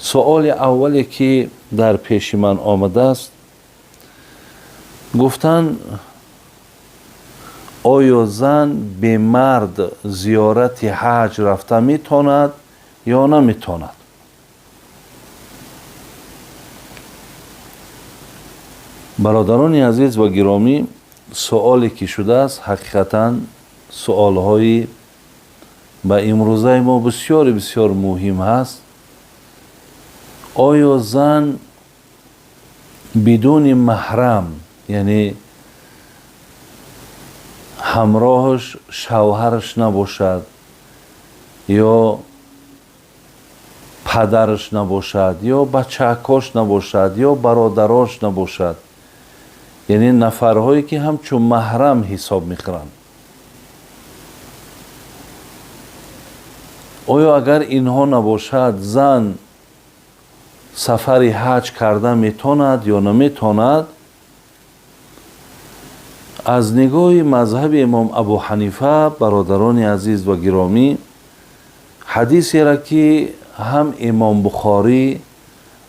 سوال اولی که در پیش من آمده است، گفتن آیا زن به مرد زیارت حج رفته میتواند یا نمیتواند؟ برادران عزیز و گرامی، سوالی که شده است حقیقتاً سوال‌های به امروزه ما بسیار بسیار مهم هست. آیا زن بدون محرم، یعنی همراهش شوهرش نباشد یا پدرش نباشد یا بچه‌کاش نباشد یا برادراش نباشد، یعنی نفرهایی که همچون محرم حساب می‌خورند، آیا اگر اینها نباشد زن سفر حج کرده میتواند یا نمیتواند؟ از نگاه مذهب امام ابو حنیفه، برادران عزیز و گرامی، حدیثی را که هم امام بخاری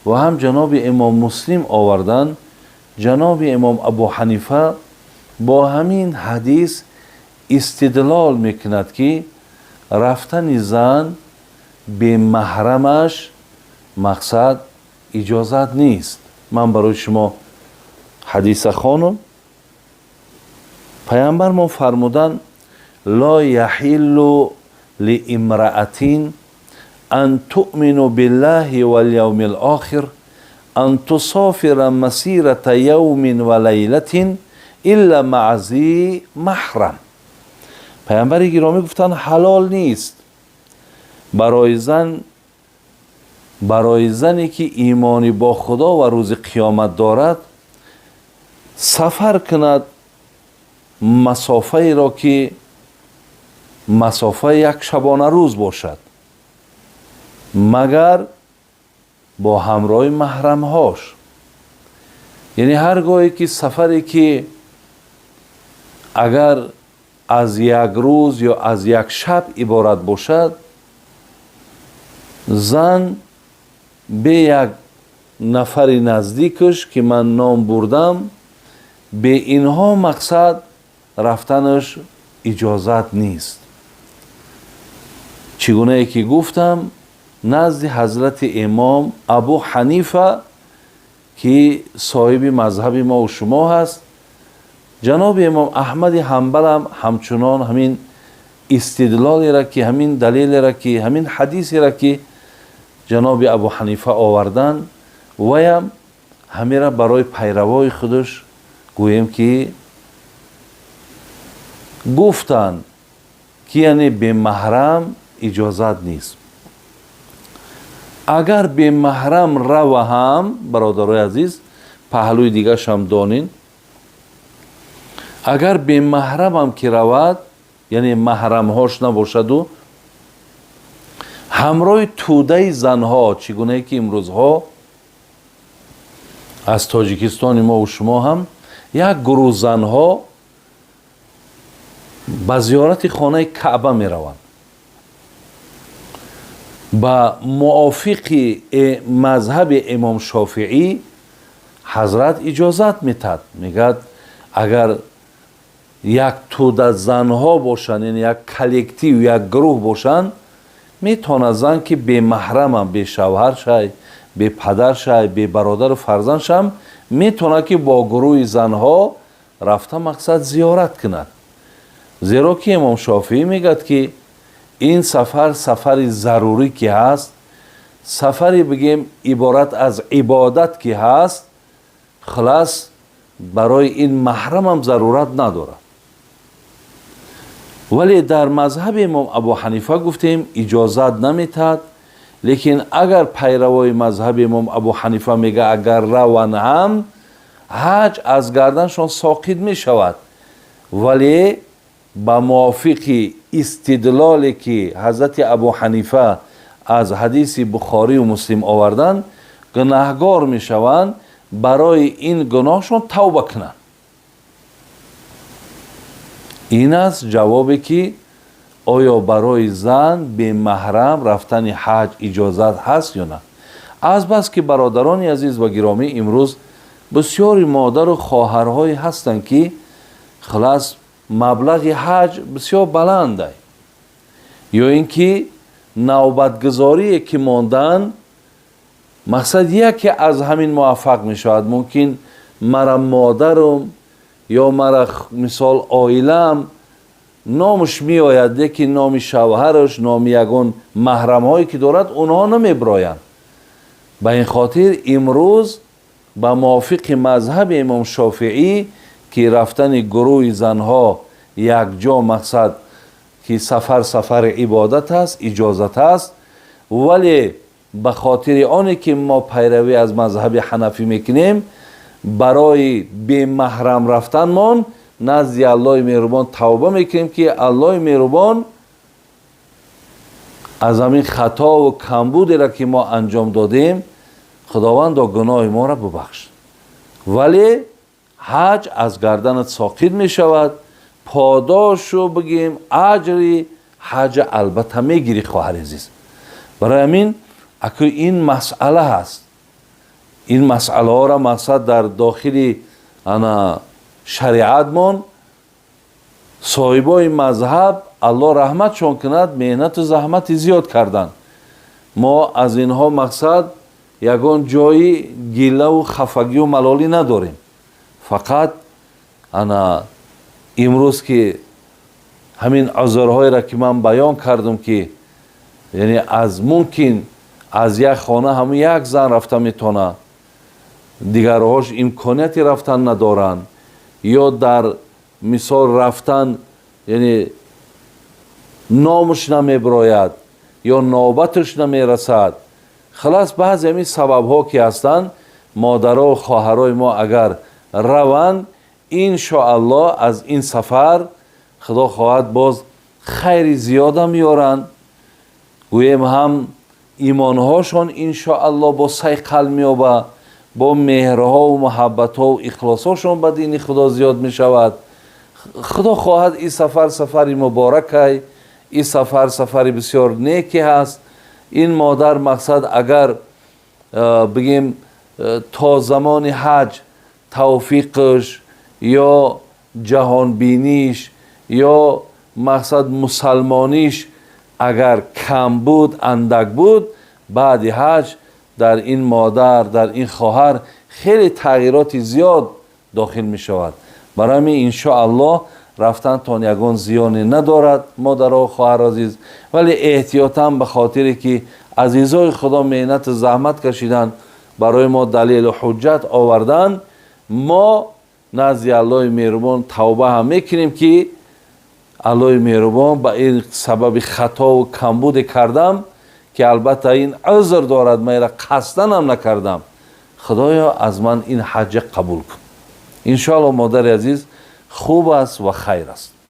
و هم جناب امام مسلم آوردند، جناب امام ابو حنیفه با همین حدیث استدلال میکند که رفتن زن به محرمش مقصد اجازت نیست. من برای شما حدیث خوانم. پیامبر ما فرمودن لا یحل لامرأة ان تؤمن بالله والیوم الاخر ان تسافر مسیرة یوم و لیلة الا مع ذی محرم. پیامبر گرامی گفتن حلال نیست برای زنی که ایمانی با خدا و روز قیامت دارد سفر کند مسافه را که مسافه یک شبانه روز باشد مگر با همراه محرم هاش. یعنی هرگاهی که سفری که اگر از یک روز یا از یک شب عبارت باشد، زن به یک نفر نزدیکش که من نام بردم، به اینها مقصد رفتنش اجازت نیست. چگونه ای که گفتم نزد حضرت امام ابو حنیفه که صاحب مذهب ما و شما هست، جناب امام احمد حنبل هم همچنان همین استدلالی را که همین دلیل را که همین حدیثی را که جناب ابو حنیفه آوردن ویم همین را برای پیروای خودش گویم که گفتن که یعنی به محرم اجازت نیست. اگر به محرم رو هم برادرای عزیز پهلوی دیگه شم دانین، اگر به محرم هم که رود، یعنی محرم هاش نباشد و همراه توده زنها، چگونه ای که امروزها از تاجیکستان ما و شما هم یک گروه زنها به زیارت خانه کعبه می روند، با موافق مذهب امام شافعی حضرت اجازت میتد، میگد اگر یک توده زنها باشند، یعنی یک کلکتیو یک گروه باشند، میتونه زن که به محرم، به شوهر شای، به پدر شای، به برادر و فرزند شم، میتونه که با گروه زنها رفته مقصد زیارت کند. زیرا که امام شافعی میگد که این سفر سفر ضروری که هست، سفری بگیم عبارت از عبادت که هست، خلاص برای این محرم هم ضرورت نداره. ولی در مذهب امام ابو حنیفه گفتیم اجازت نمیتد، لیکن اگر پیروای مذهب امام ابو حنیفه میگه اگر روان هم حج از گردنشان ساقط میشود، ولی با موافق استدلالی که حضرت ابو حنیفه از حدیث بخاری و مسلم آوردن، گناهگار میشوند، برای این گناهشون توبه کنند. این است جوابی که آیا برای زن به محرم رفتن حج اجازت هست یا نه. از بس که برادران عزیز و گرامی امروز بسیاری مادر و خواهرهایی هستند که خلاص مبلغ حج بسیار بلنده، یا اینکه نوبتگذاری که ماندن مقصد یکی از همین موفق می شود. ممکن مرا مادرم یا مرا مثال عائلم نامش می آید، لیکن نام شوهرش، نام یگان محرم هایی که دارد اونها نمی برایند. به این خاطر امروز به موافق مذهب امام شافعی که رفتن گروه زنها یک جا مقصد که سفر عبادت است، اجازت است، ولی به خاطر آنی که ما پیروی از مذهب حنفی میکنیم برای بی محرم رفتن من نزد الله مهربان توبه میکنیم که الله مهربان از همین خطا و کمبودی را که ما انجام دادیم خداوند گناه ما را ببخش. ولی حج از گردنت ساقط می شود، پاداشو بگیم اجری حج البته میگیری خواهر عزیز. برای همین اگر این مسئله هست، این مسئله ها را مقصد در داخل شریعت من صاحبای مذهب الله رحمتشون کند مهنت و زحمت زیاد کردن. ما از اینها مقصد یگان جایی گیله و خفگی و ملالی نداریم. فقط امروز که همین عذرهای را که من بیان کردم که یعنی از ممکن از یک خانه همون یک زن رفته میتونه، دیگرهاش امکانیتی رفتن ندارن، یا در مثال رفتن یعنی نامش نمیبراید یا نوبتش نمیرسد. خلاص بعضی همین سبب ها که هستن مادرها و خواهرای ما اگر روند انشاءالله از این سفر خدا خواهد باز خیر زیاده میارن، گویم هم ایمانهاشون انشاءالله با سیقل میابه، با مهرها و محبتها و اخلاصهاشون به دین خدا زیاد میشود. خدا خواهد این سفر مبارک، این سفر بسیار نیکی هست. این مادر مقصد اگر بگیم تا زمان حج توفیقش یا جهانبینیش یا مقصد مسلمانیش اگر کم بود، اندک بود، بعد حج در این مادر، در این خواهر خیلی تغییرات زیاد داخل می شود. برای همین انشاءالله رفتن تان یگان زیانی ندارد مادر و خواهر عزیز، ولی احتیاطاً به خاطری که عزیزای خدا مهنت زحمت کشیدن برای ما دلیل و حجت آوردن، ما نزد الله مهربان توبه هم میکنیم که الله مهربان به این سبب خطا و کمبود کردم که البته این عذر دارد، من را قصدن هم نکردم، خدایا از من این حج قبول کن. انشاءالله مادر عزیز خوب است و خیر است.